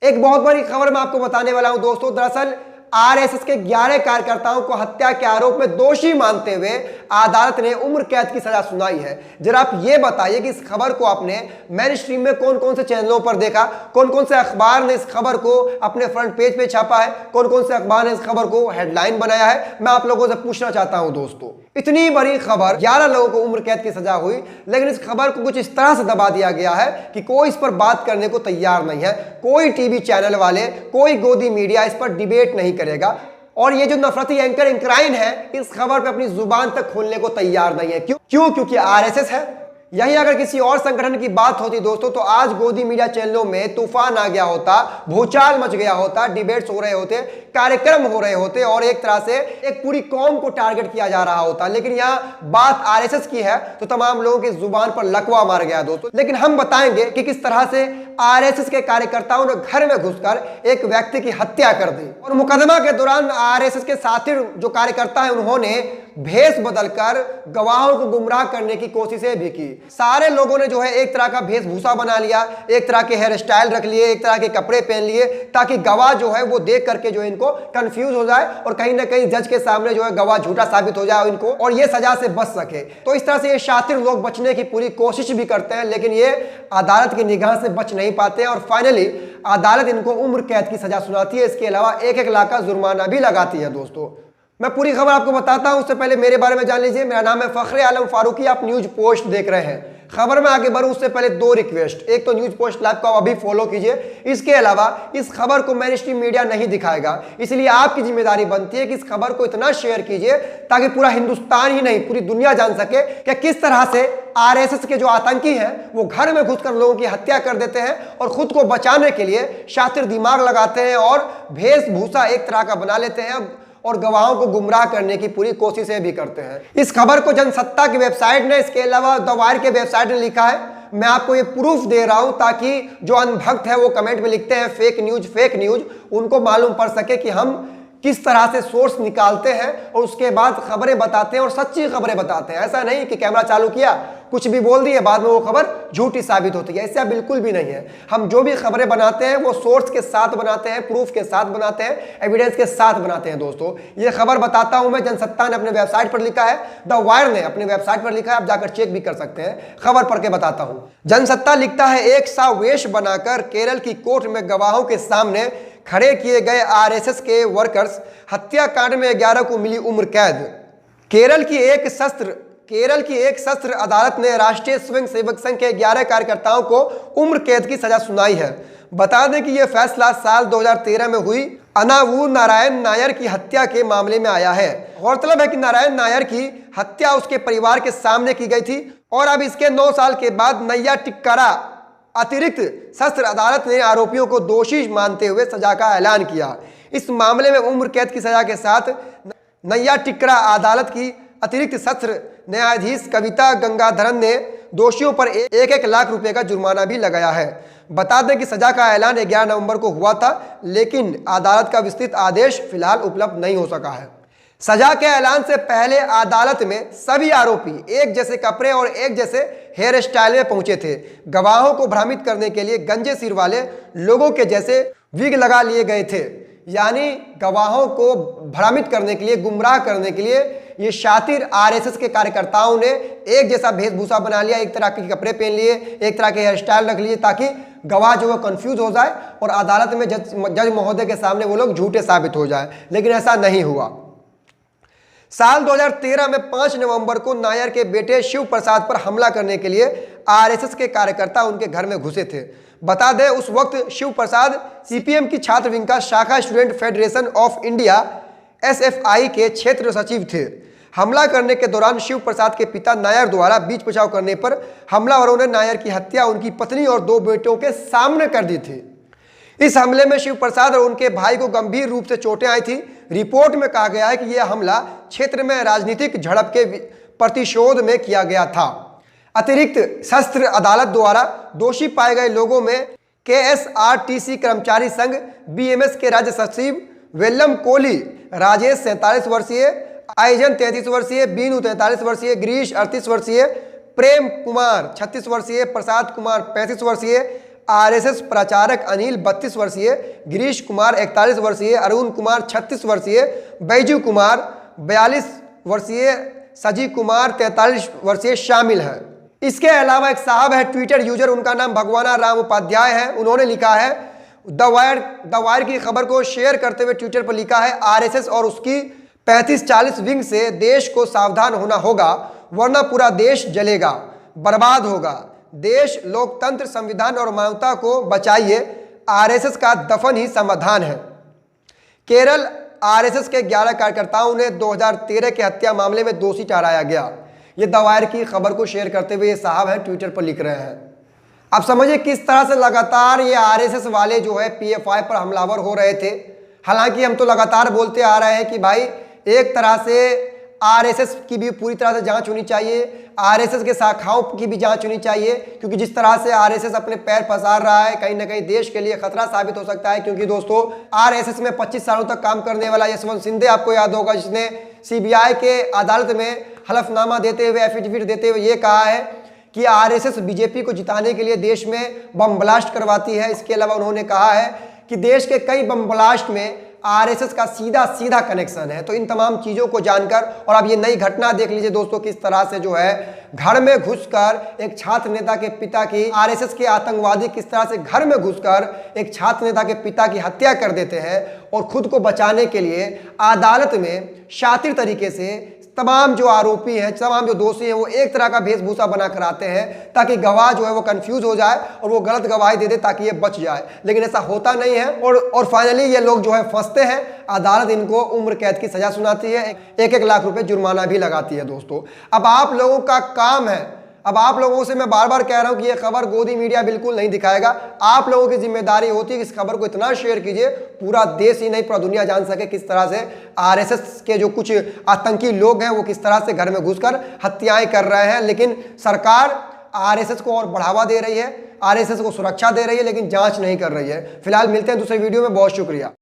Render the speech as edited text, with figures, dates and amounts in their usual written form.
एक बहुत बड़ी खबर मैं आपको बताने वाला हूं दोस्तों। दरअसल आरएसएस के 11 कार्यकर्ताओं को हत्या के आरोप में दोषी मानते हुए अदालत ने उम्र कैद की सजा सुनाई है। जरा आप ये बताइए कि इस खबर को आपने मेन स्ट्रीम में कौन कौन से चैनलों पर देखा, कौन कौन से अखबार ने इस खबर को अपने फ्रंट पेज पे छापा है, कौन कौन से अखबार ने इस खबर को हेडलाइन बनाया है। मैं आप लोगों से पूछना चाहता हूं दोस्तों, इतनी बड़ी खबर, 11 लोगों को उम्र कैद की सजा हुई, लेकिन इस खबर को कुछ इस तरह से दबा दिया गया है कि कोई इस पर बात करने को तैयार नहीं है। कोई टीवी चैनल वाले, कोई गोदी मीडिया इस पर डिबेट नहीं करेगा। और ये जो नफरती एंकर एंकराइन है, इस खबर पे अपनी जुबान तक खोलने को तैयार नहीं है। क्यों? क्योंकि आरएसएस है। यही अगर किसी और संगठन की बात होती दोस्तों, तो आज गोदी मीडिया चैनलों में तूफान आ गया होता, भूचाल मच गया होता, डिबेट्स हो रहे होते, कार्यक्रम हो रहे होते और एक तरह से एक पूरी कौम को टारगेट किया जा रहा होता। लेकिन यहाँ बात आरएसएस की है तो तमाम लोगों की जुबान पर लकवा मार गया दोस्तों। लेकिन हम बताएंगे कि किस तरह से आरएसएस के कार्यकर्ताओं ने घर में घुसकर एक व्यक्ति की हत्या कर दी। और मुकदमा के दौरान आरएसएस के साथी जो कार्यकर्ता है, उन्होंने भेष बदलकर गवाहों को गुमराह करने की कोशिशें भी की। सारे लोगों ने जो है एक तरह का वेशभूषा बना लिया, एक तरह के हेयर स्टाइल रख लिए, एक तरह के कपड़े पहन लिए, ताकि गवाह जो है वो देख करके जो इनको कंफ्यूज हो जाए और कहीं ना कहीं जज के सामने जो है गवाह झूठा साबित हो जाए इनको, और ये सजा से बच सके। तो इस तरह से ये शातिर लोग बचने की पूरी कोशिश भी करते हैं, लेकिन ये अदालत की निगाह से बच नहीं पाते हैं और फाइनली अदालत इनको उम्र कैद की सजा सुनाती है। इसके अलावा 1-1 लाख का जुर्माना भी लगाती है दोस्तों। मैं पूरी खबर आपको बताता हूं, उससे पहले मेरे बारे में जान लीजिए। मेरा नाम है फखरे आलम फारूकी, आप न्यूज पोस्ट देख रहे हैं। खबर में आगे बढ़ूं उससे पहले 2 रिक्वेस्ट। एक तो न्यूज पोस्ट लाइव को अभी फॉलो कीजिए। इसके अलावा इस खबर को मेन स्ट्रीम मीडिया नहीं दिखाएगा, इसलिए आपकी जिम्मेदारी बनती है कि इस खबर को इतना शेयर कीजिए ताकि पूरा हिंदुस्तान ही नहीं पूरी दुनिया जान सके कि किस तरह से आरएसएस के जो आतंकी हैं वो घर में घुसकर लोगों की हत्या कर देते हैं और खुद को बचाने के लिए शातिर दिमाग लगाते हैं और वेशभूषा एक तरह का बना लेते हैं और गवाहों को गुमराह करने की पूरी कोशिशें भी करते हैं। इस खबर को जनसत्ता की वेबसाइट ने, इसके अलावा द वायर के वेबसाइट ने लिखा है। मैं आपको ये प्रूफ दे रहा हूं ताकि जो अनभक्त है वो कमेंट में लिखते हैं फेक न्यूज, उनको मालूम पड़ सके कि हम किस तरह से सोर्स निकालते हैं और उसके बाद खबरें बताते हैं और सच्ची खबरें बताते हैं। ऐसा नहीं कि कैमरा चालू किया, कुछ भी बोल दिए, बाद में वो खबर झूठी साबित होती है। ऐसा बिल्कुल भी नहीं है। हम जो भी खबरें बनाते हैं वो सोर्स के साथ बनाते हैं, प्रूफ के साथ बनाते हैं, एविडेंस के साथ बनाते हैं दोस्तों। ये खबर बताता हूं मैं, जनसत्ता ने अपने वेबसाइट पर लिखा है, द वायर ने अपने वेबसाइट पर लिखा है, आप जाकर चेक भी कर सकते हैं। खबर पढ़ के बताता हूं। जनसत्ता लिखता है, एक सा वेश बनाकर केरल की कोर्ट में गवाहों के सामने खड़े किए गए आरएसएस के वर्कर्स, हत्याकांड में 11 को मिली उम्र कैद। केरल की एक सत्र अदालत ने राष्ट्रीय स्वयं सेवक संघ के 11 कार्यकर्ताओं को उम्र कैद की सजा सुनाई है। बता दें कि यह फैसला साल 2013 में हुई अनावूर नारायण नायर की हत्या के मामले में आया है। गौरतलब है कि नारायण नायर की हत्या उसके परिवार के सामने की गई थी और अब इसके 9 साल के बाद नैया टिक्करा अतिरिक्त सत्र अदालत ने आरोपियों को दोषी मानते हुए सजा का ऐलान किया। इस मामले में उम्र कैद की सजा के साथ नैया टिक्करा अदालत की अतिरिक्त सत्र न्यायाधीश कविता गंगाधरन ने दोषियों पर 1-1 लाख रुपए का जुर्माना भी लगाया है। बता दें कि सजा का ऐलान 11 नवंबर को हुआ था, लेकिन अदालत का विस्तृत आदेश फिलहाल उपलब्ध नहीं हो सका है। सजा के ऐलान से पहले अदालत में सभी आरोपी एक जैसे कपड़े और एक जैसे हेयर स्टाइल में पहुंचे थे। गवाहों को भ्रमित करने के लिए गंजे सिर वाले लोगों के जैसे विग लगा लिए गए थे। यानी गवाहों को भ्रमित करने के लिए, गुमराह करने के लिए ये शातिर आरएसएस के कार्यकर्ताओं ने एक जैसा वेशभूषा बना लिया, एक तरह के कपड़े पहन लिए, एक तरह के हेयर स्टाइल रख लिए ताकि गवाह जो है कंफ्यूज हो जाए और अदालत में जज महोदय के सामने वो लोग झूठे साबित हो जाए। लेकिन ऐसा नहीं हुआ। साल 2013 में 5 नवंबर को नायर के बेटे शिव प्रसाद पर हमला करने के लिए आरएसएस के कार्यकर्ता उनके घर में घुसे थे। बता दें उस वक्त शिव प्रसाद सीपीएम की छात्र विंग का शाखा student federation of India SFI के क्षेत्र सचिव थे। हमला करने के दौरान शिव प्रसाद के पिता नायर द्वारा बीच बचाव करने पर हमलावरों ने नायर की हत्या उनकी पत्नी और 2 बेटों के सामने कर दी थी। इस हमले में शिव प्रसाद और उनके भाई को गंभीर रूप से चोटें आई थी। रिपोर्ट में कहा गया है कि यह हमला क्षेत्र में राजनीतिक झड़प के प्रतिशोध में किया गया था। अतिरिक्त सत्र अदालत द्वारा दोषी पाए गए लोगों में केएसआरटीसी कर्मचारी संघ बीएमएस के राज्य सचिव वेल्लम कोहली राजेश 47 वर्षीय, आइजन 33 वर्षीय, बीनू 43 वर्षीय, गिरीश 38 वर्षीय, प्रेम कुमार 36 वर्षीय, प्रसाद कुमार 35 वर्षीय, आरएसएस प्रचारक अनिल 32 वर्षीय, गिरीश कुमार 41 वर्षीय, अरुण कुमार 36 वर्षीय, बैजू कुमार 42 वर्षीय, सजी कुमार 43 वर्षीय शामिल हैं। इसके अलावा एक साहब है ट्विटर यूजर, उनका नाम भगवाना राम उपाध्याय है। उन्होंने लिखा है द वायर की खबर को शेयर करते हुए ट्विटर पर लिखा है, आरएसएस और उसकी 35-40 विंग से देश को सावधान होना होगा, वरना पूरा देश जलेगा, बर्बाद होगा। देश, लोकतंत्र, संविधान और मानवता को बचाइए, आरएसएस का दफन ही समाधान है। केरल आरएसएस के 11 कार्यकर्ताओं ने 2013 के हत्या मामले में दोषी ठहराया गया। ये द वायर की खबर को शेयर करते हुए ये साहब हैं ट्विटर पर लिख रहे हैं। अब समझिए किस तरह से लगातार ये आरएसएस वाले जो है पीएफआई पर हमलावर हो रहे थे। हालांकि हम तो लगातार बोलते आ रहे हैं कि भाई एक तरह से आरएसएस की भी पूरी तरह से जांच होनी चाहिए, आरएसएस के शाखाओं की भी जांच होनी चाहिए, क्योंकि जिस तरह से आरएसएस अपने पैर पसार रहा है कहीं ना कहीं देश के लिए खतरा साबित हो सकता है। क्योंकि दोस्तों आरएसएस में 25 सालों तक काम करने वाला यशवंत सिंधे आपको याद होगा, जिसने सीबीआई के अदालत में हलफनामा देते हुए, एफिडेविट देते हुए ये कहा है कि आरएसएस बीजेपी को जिताने के लिए देश में बम ब्लास्ट करवाती है। इसके अलावा उन्होंने कहा है कि देश के कई बम ब्लास्ट में आरएसएस का सीधा कनेक्शन है। तो इन तमाम चीज़ों को जानकर, और अब ये नई घटना देख लीजिए दोस्तों, किस तरह से जो है घर में घुसकर एक छात्र नेता के पिता की, आरएसएस के आतंकवादी किस तरह से घर में घुसकर एक छात्र नेता के पिता की हत्या कर देते हैं और खुद को बचाने के लिए अदालत में शातिर तरीके से तमाम जो आरोपी हैं, तमाम जो दोषी हैं, वो एक तरह का वेशभूषा बना कर आते हैं ताकि गवाह जो है वो कंफ्यूज हो जाए और वो गलत गवाही दे दे ताकि ये बच जाए। लेकिन ऐसा होता नहीं है और फाइनली ये लोग जो है फंसते हैं। अदालत इनको उम्र कैद की सजा सुनाती है, 1-1 लाख रुपए जुर्माना भी लगाती है दोस्तों। अब आप लोगों का काम है, अब आप लोगों से मैं बार बार कह रहा हूं कि ये खबर गोदी मीडिया बिल्कुल नहीं दिखाएगा। आप लोगों की जिम्मेदारी होती है कि इस खबर को इतना शेयर कीजिए पूरा देश ही नहीं पूरा दुनिया जान सके किस तरह से आरएसएस के जो कुछ आतंकी लोग हैं वो किस तरह से घर में घुसकर हत्याएं कर रहे हैं। लेकिन सरकार आरएसएस को और बढ़ावा दे रही है, आरएसएस को सुरक्षा दे रही है, लेकिन जांच नहीं कर रही है। फिलहाल मिलते हैं दूसरे वीडियो में। बहुत शुक्रिया।